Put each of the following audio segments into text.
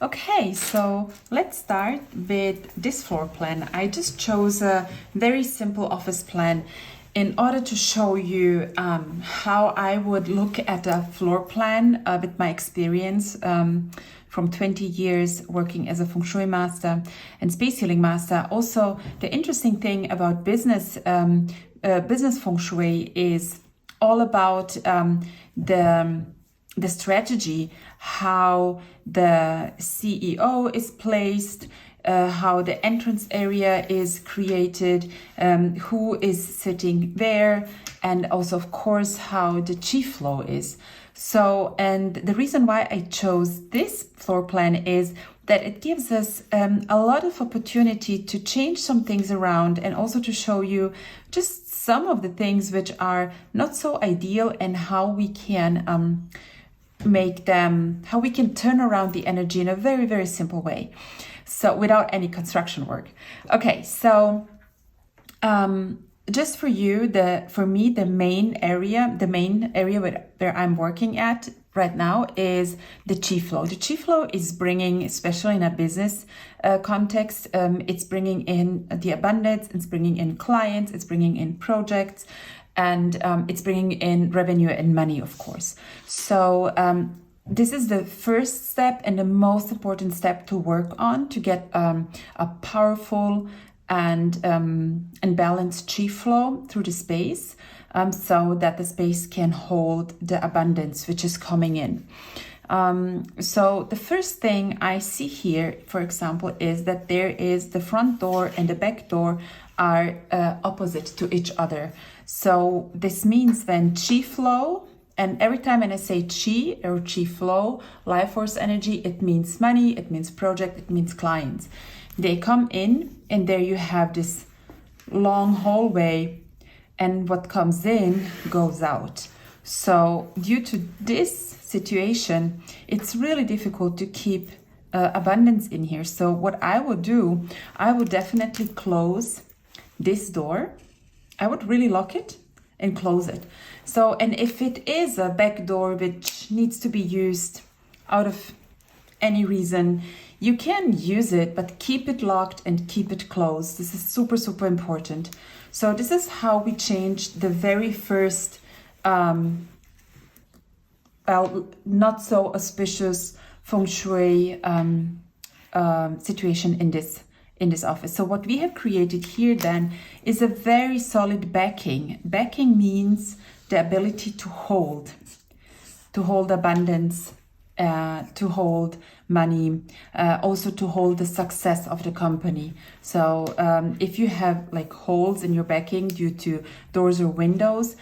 Okay, so let's start with this floor plan. I just chose a very simple office plan in order to show you how I would look at a floor plan with my experience from 20 years working as a Feng Shui master and space healing master. Also, the interesting thing about business Feng Shui is all about the strategy, how the CEO is placed, how the entrance area is created, who is sitting there, and also, of course, how the chi flow is. So, and the reason why I chose this floor plan is that it gives us a lot of opportunity to change some things around and also to show you just some of the things which are not so ideal and how we can how we can turn around the energy in a very, very simple way. So without any construction work. Okay, so just for you, for me, the main area where I'm working at right now is the chi flow. The chi flow is bringing, especially in a business context, it's bringing in the abundance, it's bringing in clients, it's bringing in projects, and it's bringing in revenue and money, of course. So this is the first step and the most important step to work on to get a powerful and balanced chi flow through the space, so that the space can hold the abundance which is coming in. So the first thing I see here, for example, is that there is the front door and the back door are opposite to each other. So this means when chi flow, and every time when I say chi or chi flow, life force energy, it means money, it means project, it means clients. They come in and there you have this long hallway, and what comes in goes out. So due to this situation, it's really difficult to keep abundance in here. So what I would do, I would definitely close this door. I would really lock it and close it. So, and if it is a back door which needs to be used out of any reason, you can use it, but keep it locked and keep it closed. This is super, super important. So this is how we changed the very first, not so auspicious Feng Shui situation in this office. So what we have created here then is a very solid backing. Backing means the ability to hold abundance, to hold money, also to hold the success of the company. So if you have like holes in your backing due to doors or windows,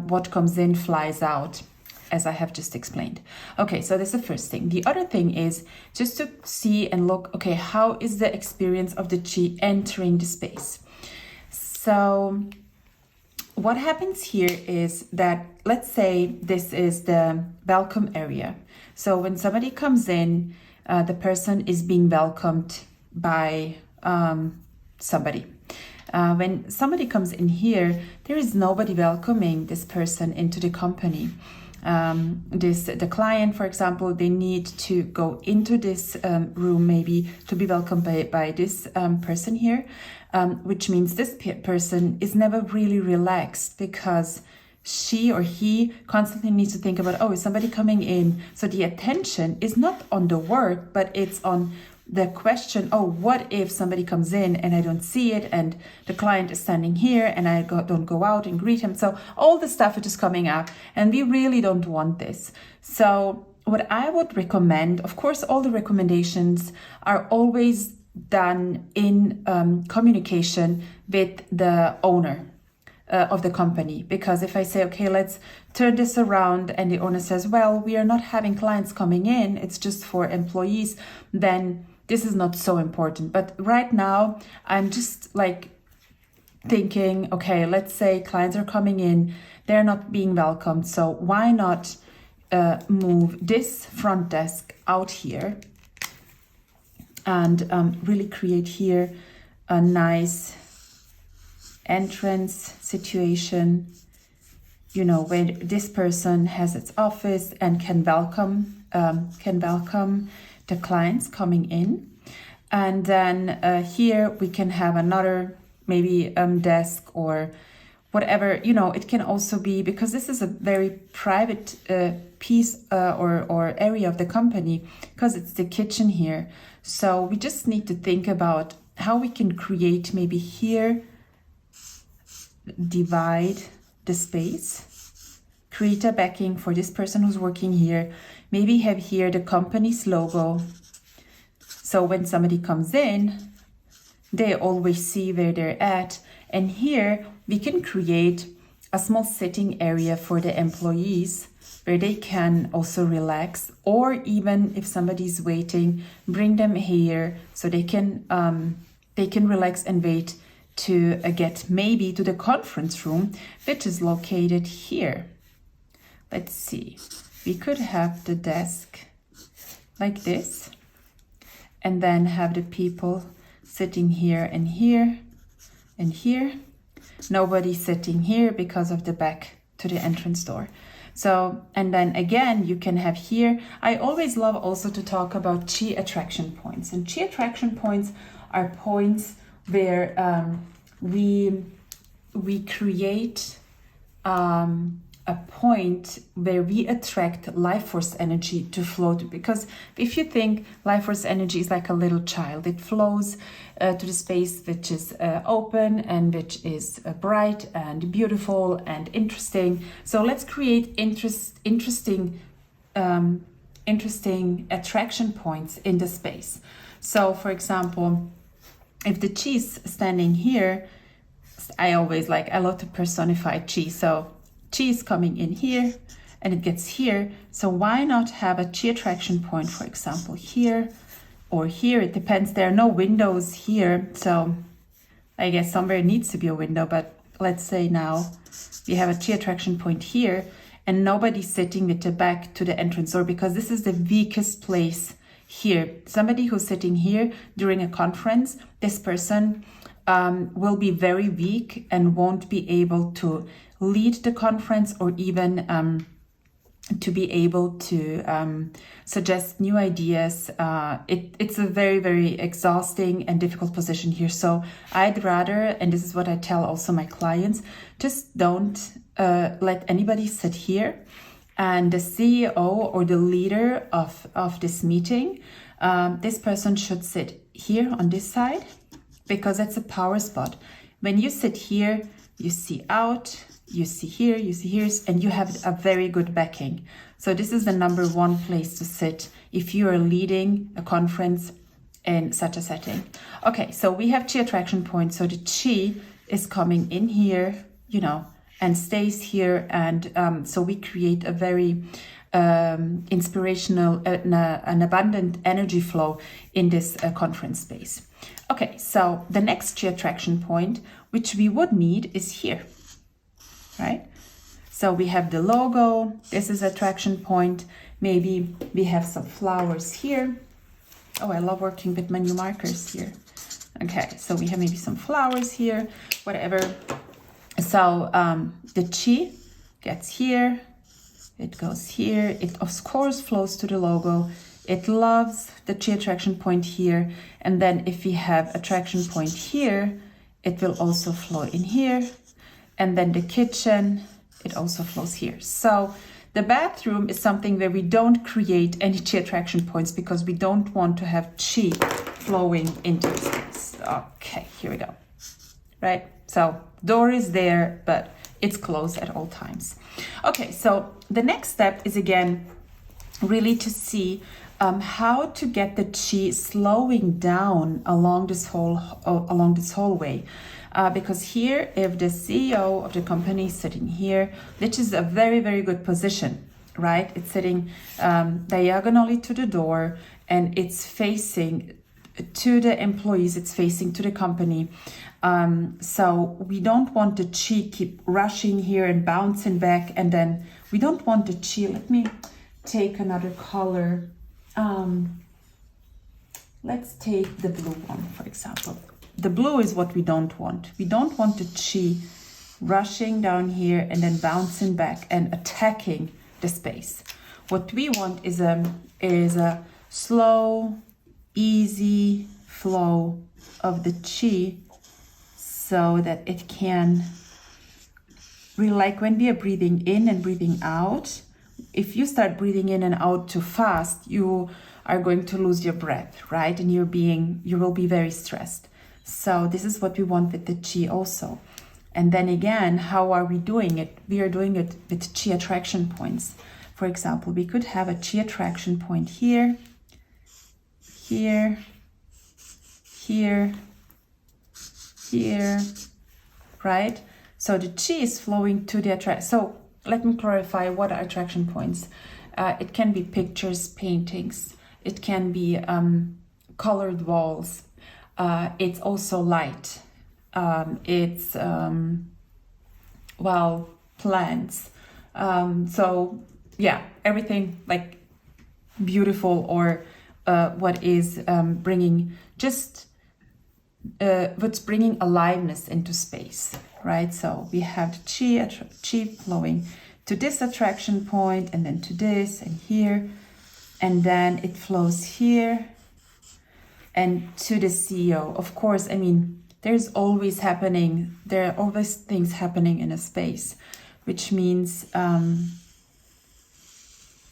what comes in flies out, as I have just explained. Okay, so that's the first thing. The other thing is just to see and look, okay, how is the experience of the chi entering the space? So what happens here is that, let's say this is the welcome area. So when somebody comes in, the person is being welcomed by somebody. When somebody comes in here, there is nobody welcoming this person into the company. The client, for example, they need to go into this room maybe to be welcomed by this person here, which means this person is never really relaxed because she or he constantly needs to think about, oh, is somebody coming in? So the attention is not on the work, but it's on the question, oh, what if somebody comes in and I don't see it, and the client is standing here and I don't go out and greet him. So all the stuff which is coming up, and we really don't want this. So what I would recommend, of course, all the recommendations are always done in communication with the owner of the company. Because if I say, okay, let's turn this around, and the owner says, well, we are not having clients coming in, it's just for employees, then this is not so important. But right now, I'm just like thinking, okay, let's say clients are coming in, they're not being welcomed. So why not move this front desk out here and really create here a nice entrance situation, you know, where this person has its office and can welcome the clients coming in. And then here we can have another maybe desk or whatever, you know. It can also be, because this is a very private piece or area of the company, because it's the kitchen here. So we just need to think about how we can create, maybe here, divide the space, create a backing for this person who's working here, maybe have here the company's logo. So when somebody comes in, they always see where they're at. And here we can create a small sitting area for the employees where they can also relax, or even if somebody's waiting, bring them here so they can relax and wait to get maybe to the conference room, which is located here. Let's see, we could have the desk like this, and then have the people sitting here and here and here. Nobody sitting here because of the back to the entrance door. So, and then again, you can have here, I always love also to talk about chi attraction points. And chi attraction points are points where we create a point where we attract life force energy to flow to. Because if you think life force energy is like a little child, it flows to the space which is open and which is bright and beautiful and interesting. So let's create interesting attraction points in the space. So for example, if the chi is standing here, I love to personify chi. So chi is coming in here and it gets here. So why not have a chi attraction point, for example, here or here? It depends. There are no windows here. So I guess somewhere needs to be a window, but let's say now we have a chi attraction point here and nobody's sitting with the back to the entrance door, because this is the weakest place here. Somebody who's sitting here during a conference, this person will be very weak and won't be able to lead the conference, or even to be able to suggest new ideas. It's a very, very exhausting and difficult position here. So I'd rather, and this is what I tell also my clients, just don't let anybody sit here. And the CEO or the leader of this meeting, this person should sit here on this side, because it's a power spot. When you sit here, you see out, you see here, and you have a very good backing. So this is the number one place to sit if you are leading a conference in such a setting. Okay, so we have chi attraction points. So the chi is coming in here, you know, and stays here. And so we create a very inspirational, an abundant energy flow in this conference space. Okay, so the next chi attraction point, which we would need, is here, right? So we have the logo. This is attraction point. Maybe we have some flowers here. Oh, I love working with menu markers here. Okay, so we have maybe some flowers here, whatever. So the chi gets here, it goes here, it of course flows to the logo. It loves the chi attraction point here. And then if we have attraction point here, it will also flow in here. And then the kitchen, it also flows here. So the bathroom is something where we don't create any chi attraction points, because we don't want to have chi flowing into the space. Okay, here we go. Right? So door is there, but it's closed at all times. Okay, so the next step is again really to see how to get the chi slowing down along this hallway. Because here, if the CEO of the company is sitting here, which is a very, very good position, right? It's sitting diagonally to the door, and it's facing to the employees, it's facing to the company. So we don't want the chi keep rushing here and bouncing back, and then we don't want the chi. Let me take another color. Let's take the blue one, for example. The blue is what we don't want. We don't want the chi rushing down here and then bouncing back and attacking the space. What we want is a slow, easy flow of the chi, so that it can really, like when we are breathing in and breathing out, if you start breathing in and out too fast, you are going to lose your breath, right? And you will be very stressed. So this is what we want with the chi also. And then again, how are we doing it? We are doing it with chi attraction points. For example, we could have a chi attraction point here, here, here, here, right? So the chi is flowing to the attraction. So let me clarify what are attraction points. It can be pictures, paintings. It can be colored walls. It's also light. It's, well, plants. So yeah, everything like beautiful, or what is bringing just what's bringing aliveness into space, right? So we have the chi flowing to this attraction point, and then to this and here, and then it flows here and to the CEO. Of course, I mean, there are always things happening in a space, which means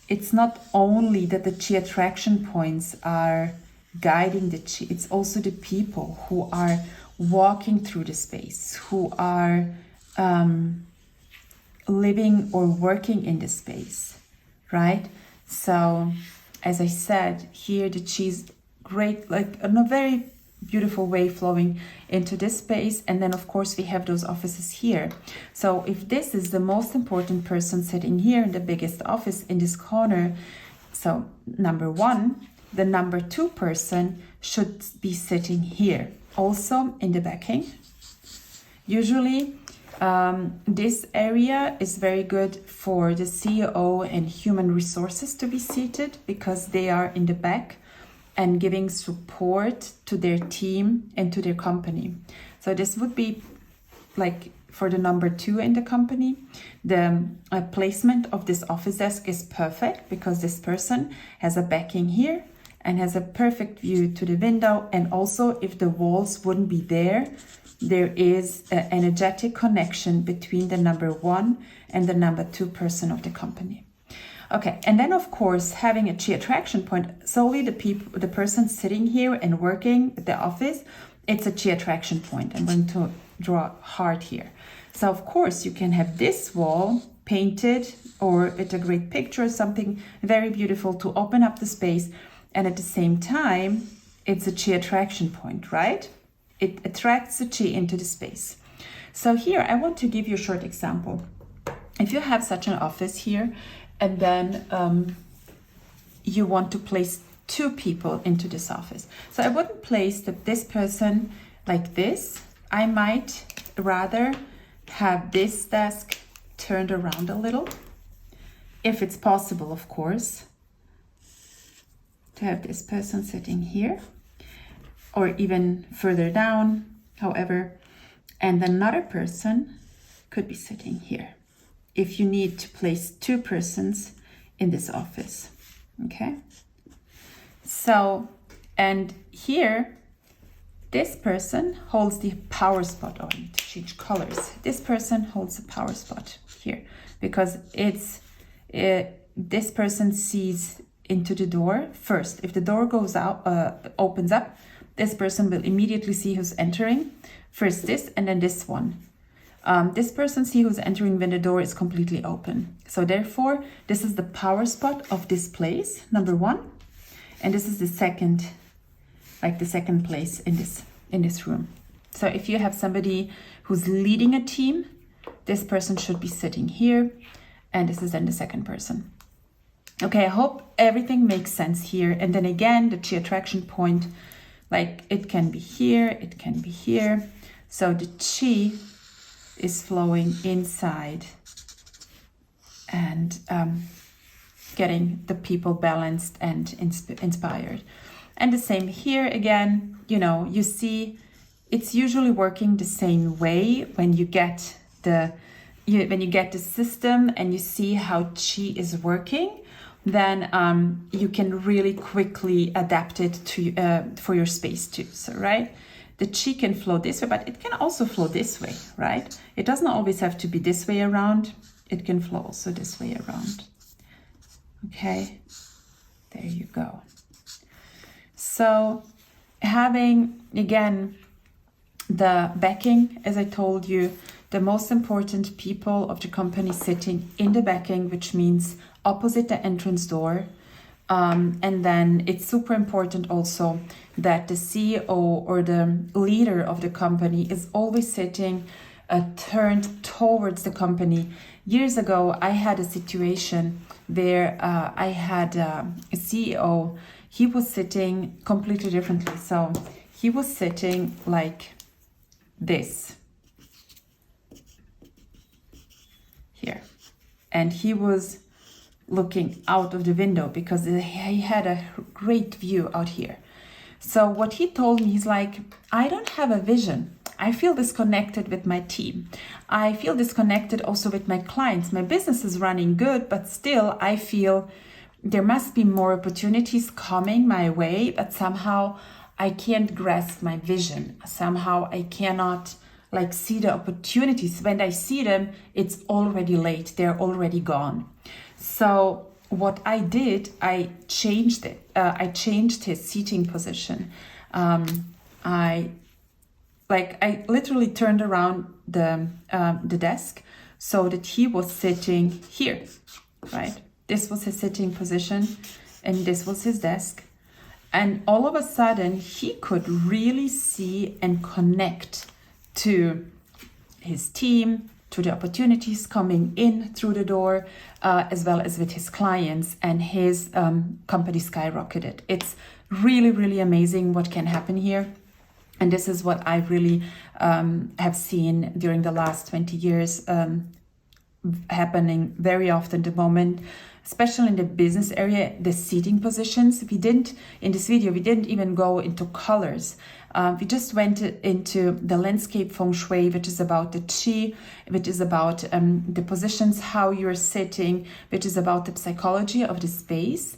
it's not only that the chi attraction points are guiding the chi, it's also the people who are walking through the space, who are living or working in the space, right? So as I said, here the chi is great, like in a very beautiful way flowing into this space. And then of course we have those offices here. So if this is the most important person sitting here in the biggest office in this corner, so number one, the number two person should be sitting here, also in the backing. Usually this area is very good for the CEO and human resources to be seated, because they are in the back and giving support to their team and to their company. So this would be like for the number two in the company. The placement of this office desk is perfect, because this person has a backing here and has a perfect view to the window. And also, if the walls wouldn't be there, there is an energetic connection between the number one and the number two person of the company. Okay, and then of course, having a chi attraction point, solely the person sitting here and working at the office, it's a chi attraction point. I'm going to draw a heart here. So of course, you can have this wall painted or with a great picture, something very beautiful to open up the space. And at the same time, it's a chi attraction point, right? It attracts the chi into the space. So here, I want to give you a short example. If you have such an office here, and then you want to place two people into this office. So I wouldn't place this person like this. I might rather have this desk turned around a little, if it's possible, of course, to have this person sitting here, or even further down, however, and another person could be sitting here, if you need to place two persons in this office, okay? So, and here, this person holds the power spot. Oh, I need to change colors. This person holds the power spot here, because this person sees into the door first. If the door goes out, opens up, this person will immediately see who's entering. First this, and then this one. This person sees who's entering when the door is completely open. So therefore, this is the power spot of this place, number one. And this is the second, like the second place in this room. So if you have somebody who's leading a team, this person should be sitting here. And this is then the second person. Okay, I hope everything makes sense here. And then again, the chi attraction point, like it can be here, it can be here. So the chi is flowing inside and getting the people balanced and inspired. And the same here again, you know, you see it's usually working the same way when you get the system and you see how chi is working. then you can really quickly adapt it to for your space too. So, right? The chi can flow this way, but it can also flow this way, right? It doesn't always have to be this way around. It can flow also this way around. Okay, there you go. So having, again, the backing, as I told you, the most important people of the company sitting in the backing, which means opposite the entrance door. And then it's super important also that the CEO or the leader of the company is always sitting turned towards the company. Years ago, I had a situation where I had a CEO. He was sitting completely differently. So he was sitting like this here, and he was looking out of the window because he had a great view out here. So what he told me, he's like, I don't have a vision. I feel disconnected with my team. I feel disconnected also with my clients. My business is running good, but still I feel there must be more opportunities coming my way, but somehow I can't grasp my vision. Somehow I cannot like see the opportunities. When I see them, it's already late. They're already gone. So what I did, I changed it. I changed his seating position. I literally turned around the desk so that he was sitting here, right? This was his sitting position, and this was his desk. And all of a sudden, he could really see and connect to his team, to the opportunities coming in through the door, as well as with his clients, and his company skyrocketed. It's really, really amazing what can happen here. And this is what I really have seen during the last 20 years happening very often at the moment, especially in the business area, the seating positions. In this video, we didn't even go into colors. We just went into the landscape Feng Shui, which is about the Qi, which is about the positions, how you're sitting, which is about the psychology of the space,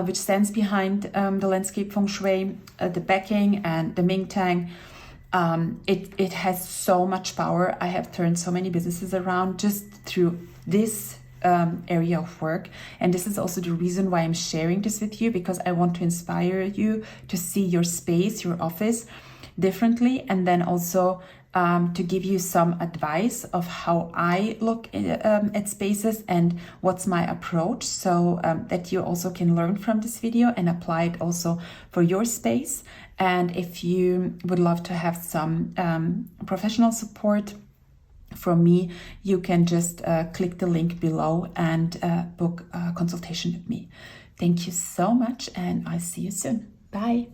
which stands behind the landscape Feng Shui, the backing and the Ming Tang. It has so much power. I have turned so many businesses around just through this area of work, and this is also the reason why I'm sharing this with you, because I want to inspire you to see your space, your office differently, and then also to give you some advice of how I look at spaces and what's my approach, so that you also can learn from this video and apply it also for your space. And if you would love to have some professional support from me, you can just click the link below and book a consultation with me. Thank you so much, and I'll see you soon. Bye.